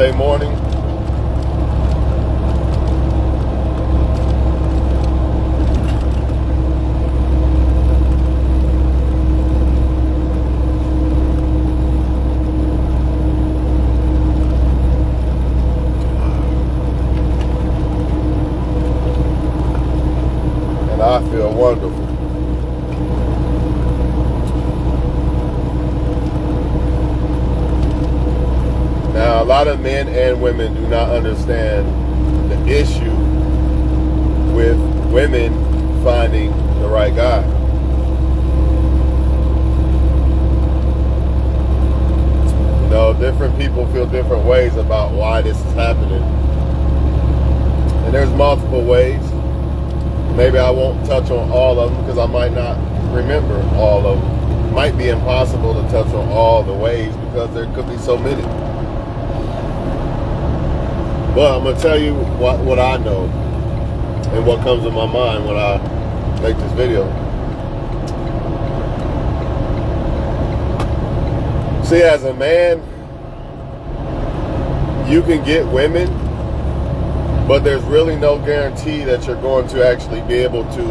Sunday morning. And I feel wonderful. Now, a lot of men and women do not understand the issue with women finding the right guy. You know, different people feel different ways about why this is happening. And there's multiple ways. Maybe I won't touch on all of them because I might not remember all of them. It might be impossible to touch on all the ways because there could be so many. But I'm going to tell you what I know and what comes to my mind when I make this video. See, as a man, you can get women, but there's really no guarantee that you're going to actually be able to,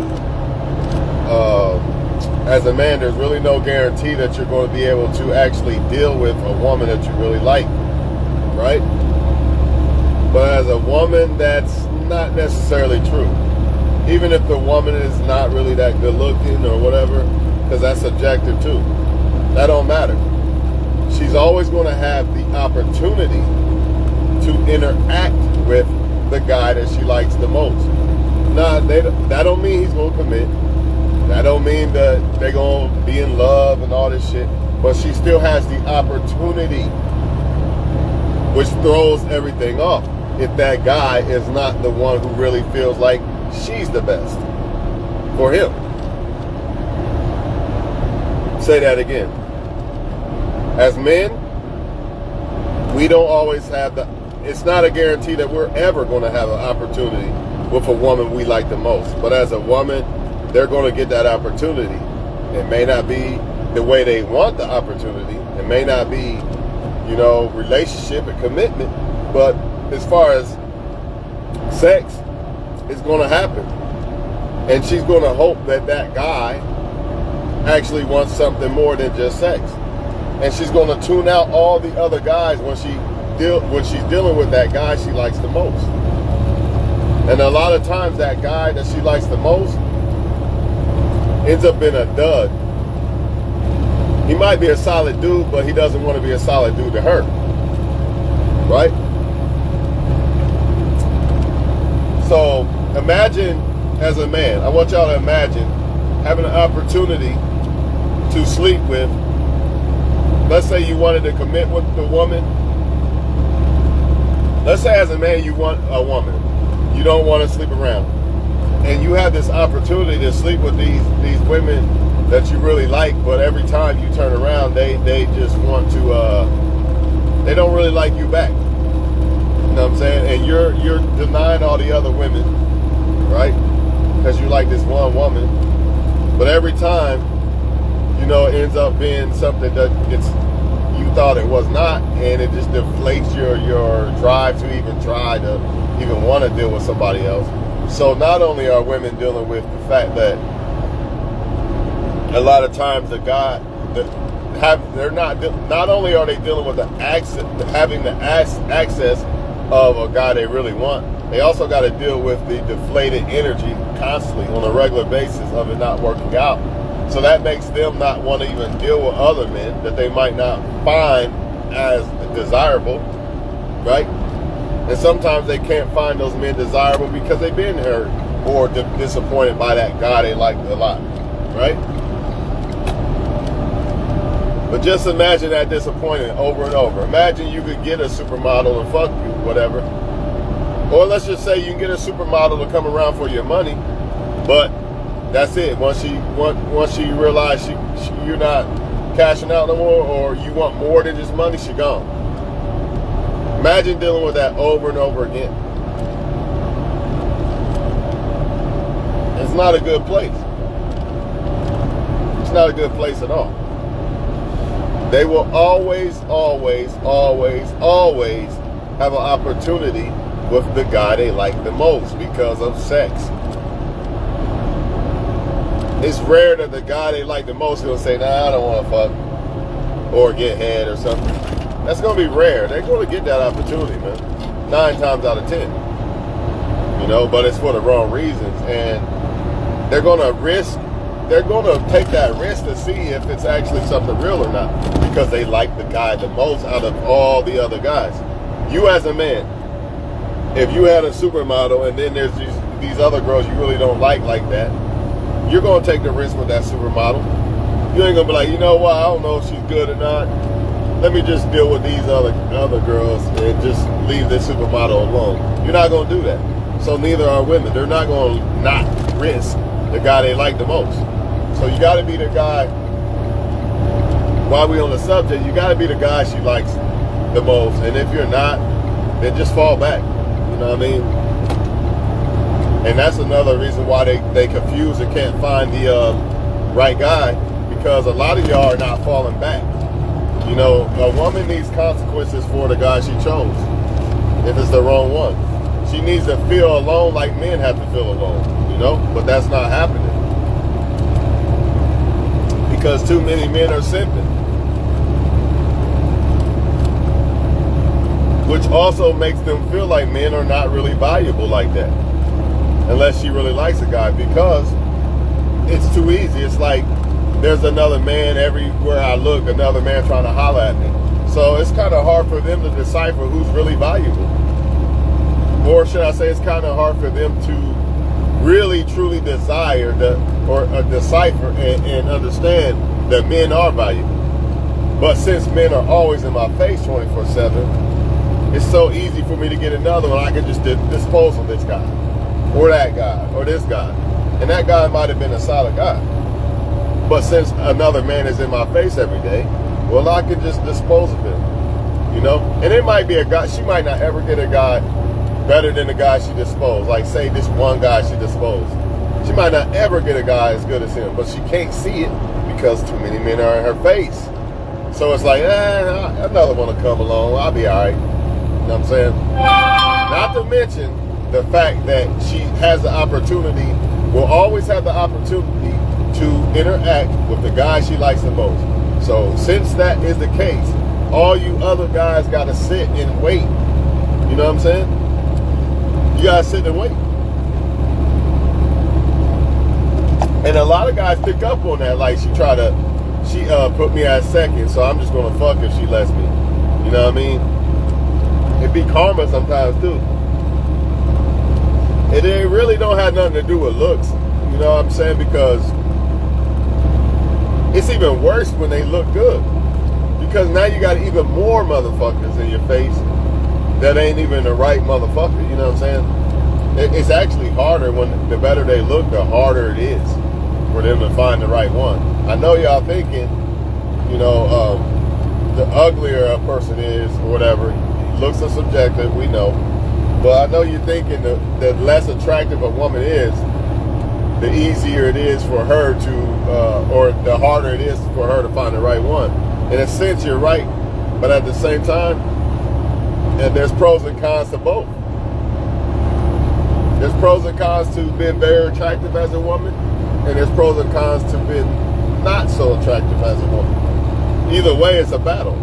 as a man, there's really no guarantee that you're going to be able to actually deal with a woman that you really like, right? But as a woman, that's not necessarily true. Even if the woman is not really that good looking or whatever, because that's subjective too. That don't matter. She's always going to have the opportunity to interact with the guy that she likes the most. Nah, that don't mean he's going to commit. That don't mean that they're going to be in love and all this shit. But she still has the opportunity, which throws everything off. If that guy is not the one who really feels like she's the best for him. Say that again. As men, we don't always have it's not a guarantee that we're ever going to have an opportunity with a woman we like the most. But as a woman, they're going to get that opportunity. It may not be the way they want the opportunity. It may not be, relationship and commitment, but as far as sex, it's going to happen. And she's going to hope that that guy actually wants something more than just sex. And she's going to tune out all the other guys when she's dealing with that guy she likes the most. And a lot of times that guy that she likes the most ends up being a dud. He might be a solid dude, but he doesn't want to be a solid dude to her. Right? So imagine, as a man, I want y'all to imagine having an opportunity to sleep with, let's say you wanted to commit with the woman. Let's say as a man you want a woman. You don't want to sleep around. And you have this opportunity to sleep with these women that you really like, but every time you turn around, they just want to, they don't really like you back. You know what I'm saying? And you're denying all the other women, right? Because you like this one woman. But every time, it ends up being something that you thought it was not, and it just deflates your drive to even try to even want to deal with somebody else. So not only are women dealing with the fact that a lot of times the guy not only are they dealing with having the access of a guy they really want, they also got to deal with the deflated energy constantly on a regular basis of it not working out. So that makes them not want to even deal with other men that they might not find as desirable, right? And sometimes they can't find those men desirable because they've been hurt or disappointed by that guy they liked a lot, right? But just imagine that disappointment over and over. Imagine you could get a supermodel and fuck you, whatever. Or let's just say you can get a supermodel to come around for your money, but that's it. Once she realizes you're not cashing out no more, or you want more than just money, she gone. Imagine dealing with that over and over again. It's not a good place. It's not a good place at all. They will always have an opportunity with the guy they like the most because of sex. It's rare that the guy they like the most will say, nah, I don't want to fuck or get head or something. That's going to be rare. They're going to get that opportunity, man. 9 times out of 10. You know, but it's for the wrong reasons. And they're going to take that risk to see if it's actually something real or not because they like the guy the most out of all the other guys. You as a man, if you had a supermodel and then there's these other girls you really don't like that, you're going to take the risk with that supermodel. You ain't going to be like, you know what, I don't know if she's good or not. Let me just deal with these other girls and just leave this supermodel alone. You're not going to do that. So neither are women. They're not going to not risk the guy they like the most. So you got to be the guy, while we on the subject, you got to be the guy she likes the most. And if you're not, then just fall back. You know what I mean? And that's another reason why they confuse and can't find the right guy, because a lot of y'all are not falling back. You know, a woman needs consequences for the guy she chose if it's the wrong one. She needs to feel alone like men have to feel alone, you know? But that's not happening. Because too many men are simping. Which also makes them feel like men are not really valuable like that. Unless she really likes a guy, because it's too easy. It's like there's another man everywhere I look, another man trying to holler at me. So it's kind of hard for them to decipher who's really valuable. Or should I say it's kind of hard for them to really truly desire decipher and understand that men are valuable. But since men are always in my face 24/7, it's so easy for me to get another one. I can just dispose of this guy or that guy or this guy. And that guy might have been a solid guy. But since another man is in my face every day, well, I can just dispose of him, you know? And it might be a guy, she might not ever get a guy better than the guy she disposed. Like, say this one guy she disposed. She might not ever get a guy as good as him, but she can't see it because too many men are in her face. So it's like, another one will come along, I'll be all right. You know what I'm saying? Not to mention the fact that she has the opportunity, will always have the opportunity to interact with the guy she likes the most. So since that is the case, all you other guys got to sit and wait. You know what I'm saying? You got to sit and wait. And a lot of guys pick up on that. Like, she put me at second, so I'm just going to fuck if she lets me. You know what I mean? It be karma sometimes too. And it really don't have nothing to do with looks. You know what I'm saying? Because it's even worse when they look good. Because now you got even more motherfuckers in your face that ain't even the right motherfucker. You know what I'm saying? It's actually harder when the better they look, the harder it is for them to find the right one. I know y'all thinking, you know, the uglier a person is or whatever, looks are subjective, we know. But I know you're thinking the less attractive a woman is, the easier it is for her to, or the harder it is for her to find the right one. In a sense, you're right. But at the same time, and there's pros and cons to both. There's pros and cons to being very attractive as a woman, and there's pros and cons to being not so attractive as a woman. Either way, it's a battle.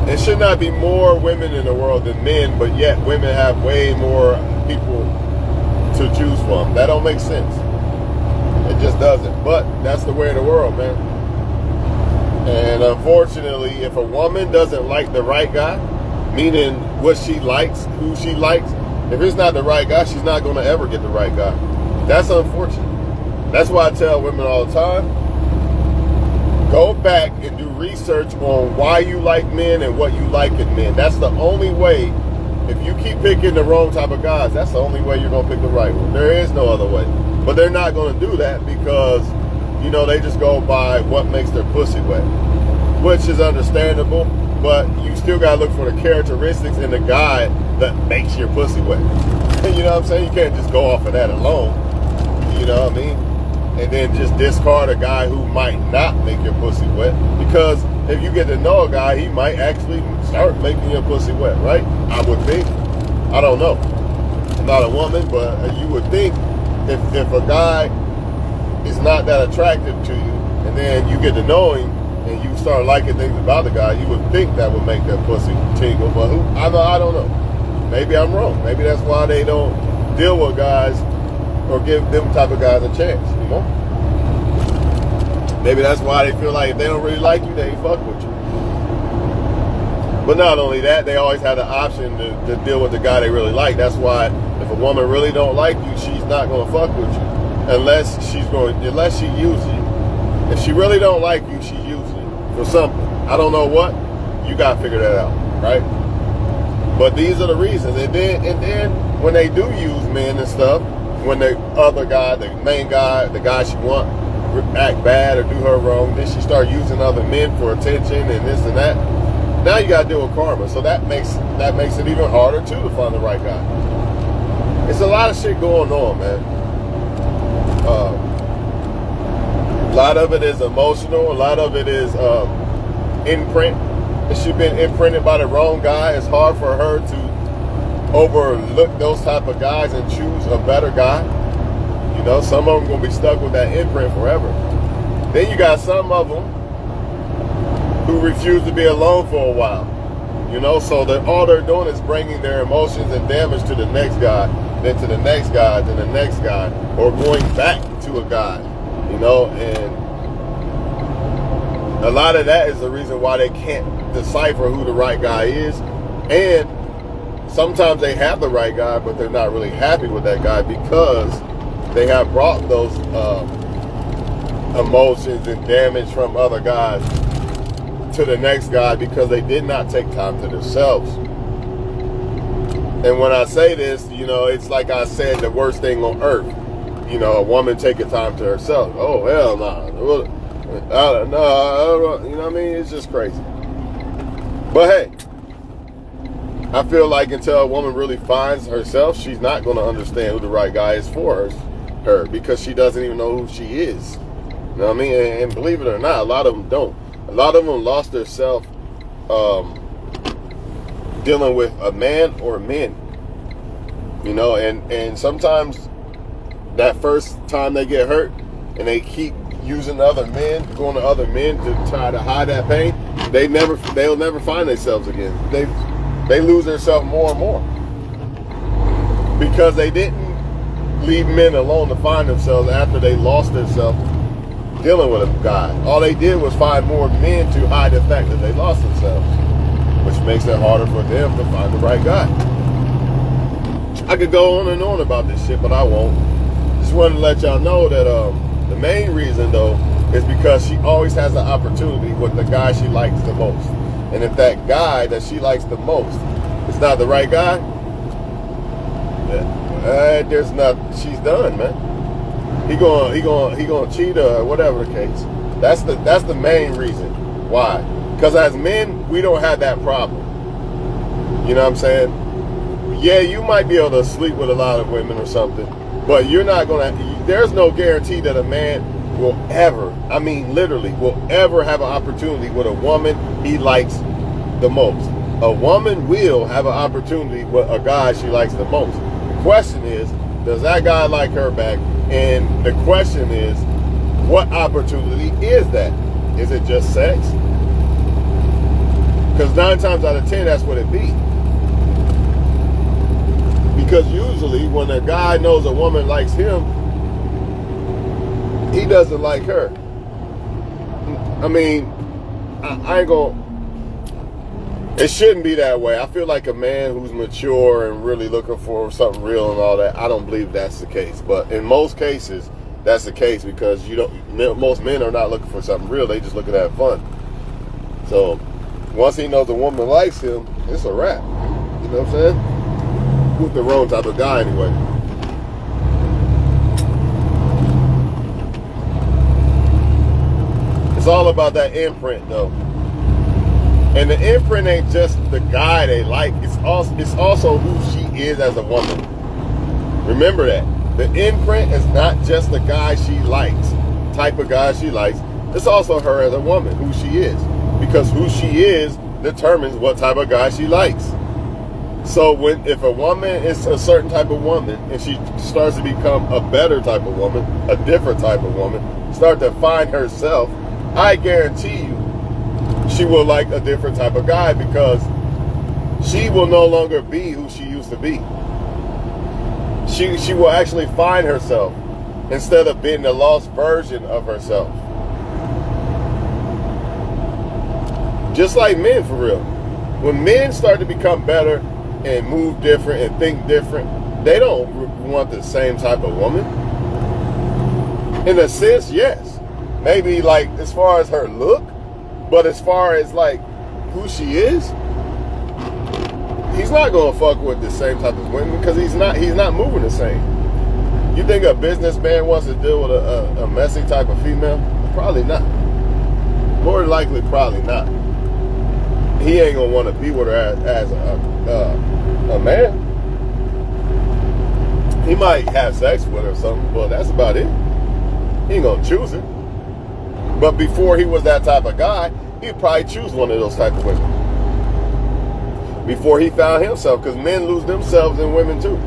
It should not be more women in the world than men, but yet women have way more people to choose from. That don't make sense. It just doesn't. But that's the way of the world, man. And unfortunately, if a woman doesn't like the right guy, meaning what she likes, who she likes, if it's not the right guy, she's not going to ever get the right guy. That's unfortunate. That's why I tell women all the time, go back and do research on why you like men and what you like in men. That's the only way. If you keep picking the wrong type of guys, that's the only way you're going to pick the right one. There is no other way. But they're not going to do that because, you know, they just go by what makes their pussy wet, which is understandable, but you still got to look for the characteristics in the guy that makes your pussy wet. You know what I'm saying? You can't just go off of that alone. You know what I mean? And then just discard a guy who might not make your pussy wet. Because if you get to know a guy, he might actually start making your pussy wet, right? I would think. I don't know. I'm not a woman, but you would think if a guy is not that attractive to you, and then you get to know him, and you start liking things about the guy, you would think that would make that pussy tingle. But I don't know. Maybe I'm wrong. Maybe that's why they don't deal with guys or give them type of guys a chance, you know? Maybe that's why they feel like if they don't really like you, they ain't fuck with you. But not only that, they always have the option to deal with the guy they really like. That's why if a woman really don't like you, she's not gonna fuck with you unless she uses you. If she really don't like you, she uses you for something. I don't know what. You gotta figure that out, right? But these are the reasons. And then when they do use men and stuff, when the other guy, the main guy, the guy she want, act bad or do her wrong, then she start using other men for attention and this and that. Now you gotta deal with karma. So that makes it even harder too to find the right guy. It's a lot of shit going on, man. A lot of it is emotional. A lot of it is imprint. If she's been imprinted by the wrong guy, it's hard for her to overlook those type of guys and choose a better guy. You know, some of them gonna be stuck with that imprint forever. Then you got some of them who refuse to be alone for a while. You know, so all they're doing is bringing their emotions and damage to the next guy, then to the next guy, then the next guy, or going back to a guy. You know, and a lot of that is the reason why they can't decipher who the right guy is. And sometimes they have the right guy, but they're not really happy with that guy because they have brought those emotions and damage from other guys to the next guy because they did not take time to themselves. And when I say this, you know, it's like I said, the worst thing on earth. You know, a woman taking time to herself. Oh, hell no. No, you know what I mean? It's just crazy. But hey, I feel like until a woman really finds herself, she's not going to understand who the right guy is for her because she doesn't even know who she is. You know what I mean? And believe it or not, a lot of them don't. A lot of them lost their self dealing with a man or men. You know, and sometimes that first time they get hurt and they keep using other men, going to other men to try to hide that pain, they'll never find themselves again. They lose themselves more and more because they didn't leave men alone to find themselves after they lost themselves dealing with a guy. All they did was find more men to hide the fact that they lost themselves, which makes it harder for them to find the right guy. I could go on and on about this shit, but I won't. Just wanted to let y'all know that the main reason though is because she always has an opportunity with the guy she likes the most. And if that guy that she likes the most is not the right guy, there's nothing. She's done, man. He gonna cheat or whatever the case. That's the main reason why. Because as men, we don't have that problem. You know what I'm saying? Yeah, you might be able to sleep with a lot of women or something, but you're not gonna. There's no guarantee that a man will ever, I mean literally, will ever have an opportunity with a woman he likes the most. A woman will have an opportunity with a guy she likes the most. The question is, does that guy like her back? And the question is, what opportunity is that? Is it just sex? Because 9 times out of 10, that's what it be. Because usually when a guy knows a woman likes him, he doesn't like her. I mean, I ain't gonna, it shouldn't be that way. I feel like a man who's mature and really looking for something real and all that, I don't believe that's the case. But in most cases, that's the case because most men are not looking for something real. They just looking to have fun. So once he knows a woman likes him, it's a wrap. You know what I'm saying? With the wrong type of guy anyway. It's all about that imprint though. And the imprint ain't just the guy they like, it's also who she is as a woman. Remember that. The imprint is not just the guy she likes, type of guy she likes. It's also her as a woman, who she is. Because who she is determines what type of guy she likes. So if a woman is a certain type of woman and she starts to become a better type of woman, a different type of woman, start to find herself, I guarantee you she will like a different type of guy, because she will no longer be who she used to be. She will actually find herself instead of being the lost version of herself. Just like men, for real. When men start to become better and move different and think different, they don't want the same type of woman. In a sense, yes. Maybe like as far as her look, but as far as like who she is, he's not gonna fuck with the same type of women, because he's not moving the same. You think a businessman wants to deal with a messy type of female? Probably not. More than likely, probably not. He ain't gonna want to be with her as a man. He might have sex with her or something, but that's about it. He ain't gonna choose it. But before he was that type of guy, he'd probably choose one of those type of women. Before he found himself, because men lose themselves in women too.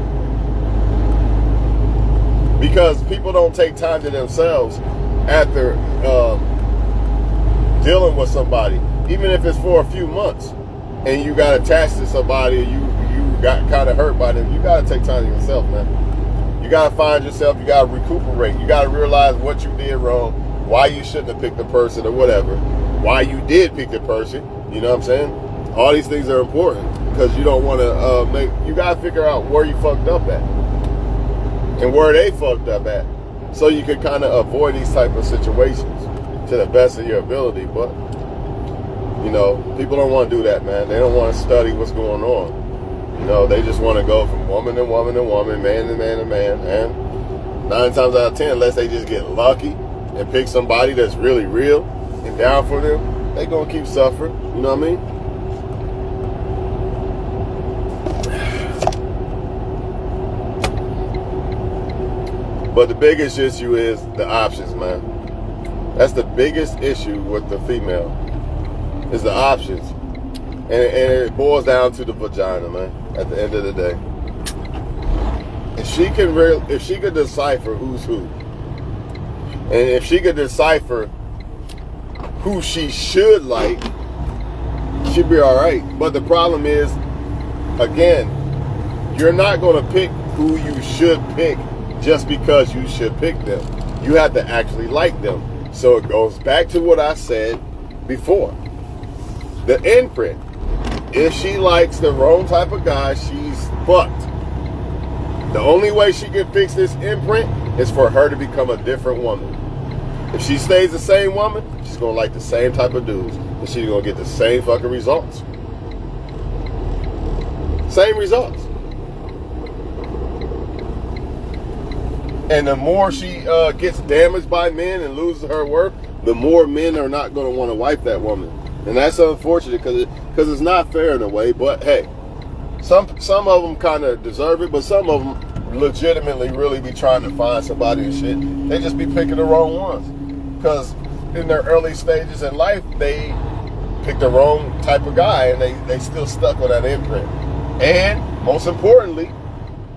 Because people don't take time to themselves after dealing with somebody, even if it's for a few months, and you got attached to somebody, you got kind of hurt by them. You got to take time to yourself, man. You got to find yourself. You got to recuperate. You got to realize what you did wrong, why you shouldn't have picked the person or whatever, why you did pick the person. You know what I'm saying? All these things are important, because you don't want to you got to figure out where you fucked up at and where they fucked up at, so you can kind of avoid these type of situations to the best of your ability. But you know, people don't want to do that, man. They don't want to study what's going on. You know, they just want to go from woman to woman to woman, man to man to man. And 9 times out of 10, unless they just get lucky and pick somebody that's really real and down for them, they gonna keep suffering. You know what I mean? But the biggest issue is the options, man. That's the biggest issue with the female, is the options. And it boils down to the vagina, man, at the end of the day. If she could decipher who's who, and if she could decipher who she should like, she'd be all right. But the problem is, again, you're not going to pick who you should pick just because you should pick them. You have to actually like them. So it goes back to what I said before. The imprint. If she likes the wrong type of guy, she's fucked. The only way she can fix this imprint is for her to become a different woman. If she stays the same woman, she's going to like the same type of dudes, and she's going to get the same fucking results. Same results. And the more she gets damaged by men and loses her worth, the more men are not going to want to wife that woman. And that's unfortunate, because it's not fair in a way. But hey, some of them kind of deserve it, but some of them legitimately really be trying to find somebody and shit. They just be picking the wrong ones, because in their early stages in life, they picked the wrong type of guy, and they still stuck with that imprint. And most importantly,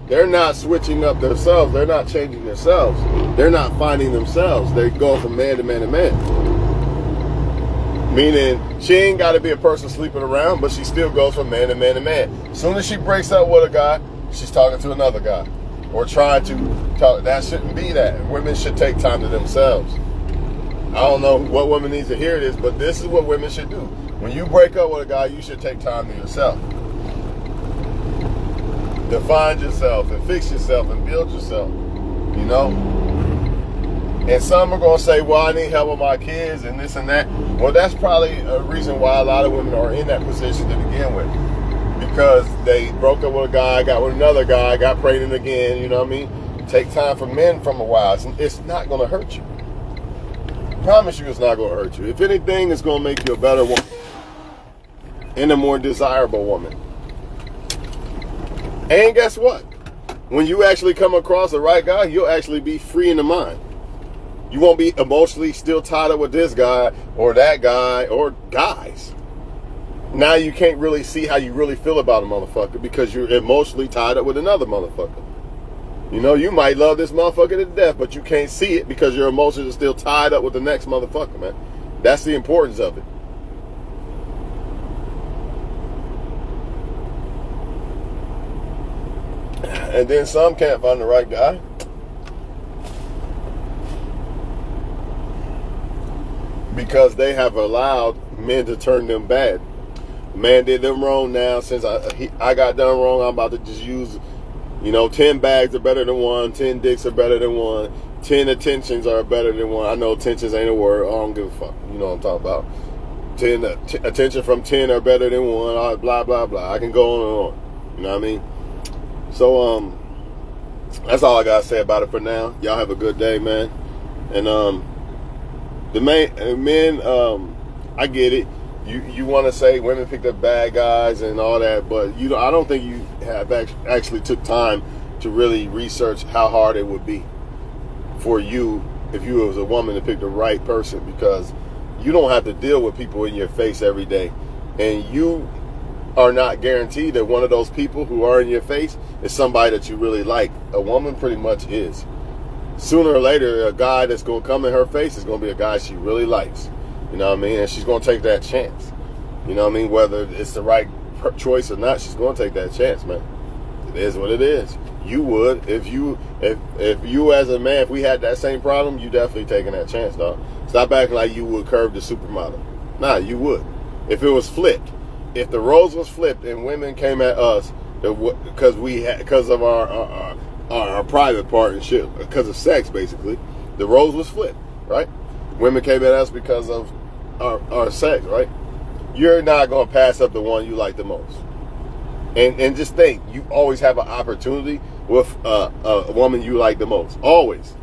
they're not switching up themselves. They're not changing themselves. They're not finding themselves. They're going from man to man to man. Meaning, she ain't got to be a person sleeping around, but she still goes from man to man to man. As soon as she breaks up with a guy, she's talking to another guy. Or trying to talk. That shouldn't be that. Women should take time to themselves. I don't know what woman needs to hear this, but this is what women should do. When you break up with a guy, you should take time to yourself. Define yourself and fix yourself and build yourself, you know? And some are going to say, well, I need help with my kids and this and that. Well, that's probably a reason why a lot of women are in that position to begin with. Because they broke up with a guy, got with another guy, got pregnant again, you know what I mean? Take time for men from a while. It's not going to hurt you. I promise you it's not going to hurt you. If anything, it's going to make you a better woman and a more desirable woman. And guess what? When you actually come across the right guy, you'll actually be free in the mind. You won't be emotionally still tied up with this guy or that guy or guys. now you can't really see how you really feel about a motherfucker because you're emotionally tied up with another motherfucker. You know, you might love this motherfucker to death, but you can't see it because your emotions are still tied up with the next motherfucker, man. That's the importance of it. And then some can't find the right guy. Because they have allowed men to turn them bad. Man did them wrong now. Since I got done wrong, I'm about to just use, 10 bags are better than one, 10 dicks are better than one, 10 attentions are better than one. I know attentions ain't a word. I don't give a fuck. You know what I'm talking about. 10 attention from 10 are better than one. Blah, blah, blah. I can go on and on. You know what I mean? So, that's all I got to say about it for now. Y'all have a good day, man. And, the men, I get it. You want to say women picked up bad guys and all that, but I don't think you have actually took time to really research how hard it would be for you if you was a woman to pick the right person, because you don't have to deal with people in your face every day, and you are not guaranteed that one of those people who are in your face is somebody that you really like. A woman pretty much is. Sooner or later, a guy that's going to come in her face is going to be a guy she really likes. You know what I mean? And she's going to take that chance. You know what I mean? Whether it's the right choice or not, she's going to take that chance, man. It is what it is. You would. If you as a man, if we had that same problem, you definitely taking that chance, dog. Stop acting like you would curve the supermodel. Nah, you would. If it was flipped. If the roles was flipped and women came at us because of our private part and shit, because of sex, basically, the roles was flipped, right? Women came at us because of our sex, right? You're not going to pass up the one you like the most. And just think, you always have an opportunity with a woman you like the most. Always.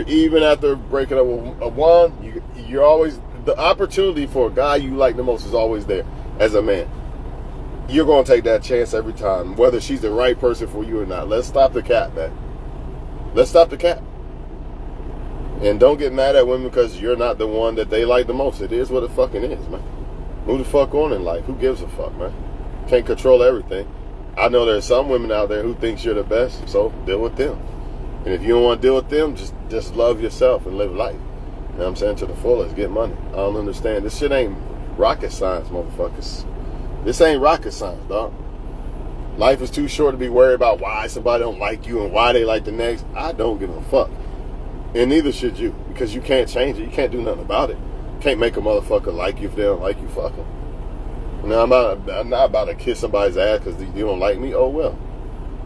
Even after breaking up with a one, you're always, the opportunity for a guy you like the most is always there as a man. You're going to take that chance every time, whether she's the right person for you or not. Let's stop the cap, man. Let's stop the cap. And don't get mad at women because you're not the one that they like the most. It is what it fucking is, man. Move the fuck on in life. Who gives a fuck, man? Can't control everything. I know there's some women out there who thinks you're the best, so deal with them. And if you don't want to deal with them, just love yourself and live life. You know what I'm saying? To the fullest, get money. I don't understand. This shit ain't rocket science, motherfuckers. This ain't rocket science, dog. Life is too short to be worried about why somebody don't like you and why they like the next. I don't give a fuck. And neither should you, because you can't change it. You can't do nothing about it. You can't make a motherfucker like you if they don't like you, fuck them. Now, I'm not about to kiss somebody's ass because you don't like me. Oh, well.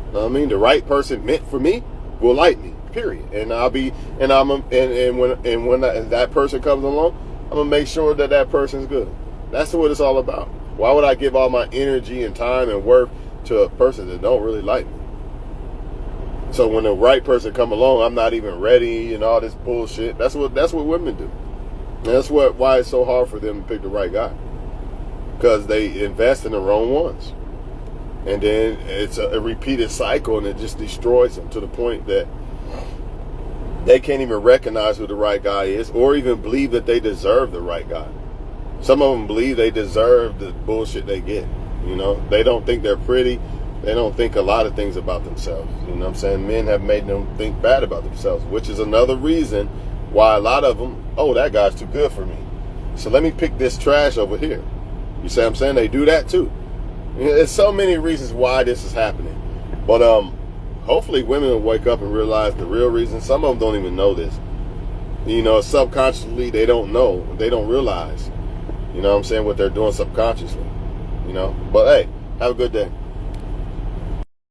You know what I mean? The right person meant for me will like me, period. And when that person comes along, I'm going to make sure that person's good. That's what it's all about. Why would I give all my energy and time and worth to a person that don't really like me? So when the right person come along, I'm not even ready and all this bullshit. That's what women do. And that's why it's so hard for them to pick the right guy. Because they invest in the wrong ones. And then it's a repeated cycle, and it just destroys them to the point that they can't even recognize who the right guy is or even believe that they deserve the right guy. Some of them believe they deserve the bullshit they get. You know, they don't think they're pretty. They don't think a lot of things about themselves. You know what I'm saying? Men have made them think bad about themselves, which is another reason why a lot of them, oh, that guy's too good for me, so let me pick this trash over here. You see what I'm saying? They do that too. There's so many reasons why this is happening. But hopefully women will wake up and realize the real reason. Some of them don't even know this. You know, subconsciously they don't know. They don't realize, you know what I'm saying, what they're doing subconsciously. You know? But hey, have a good day.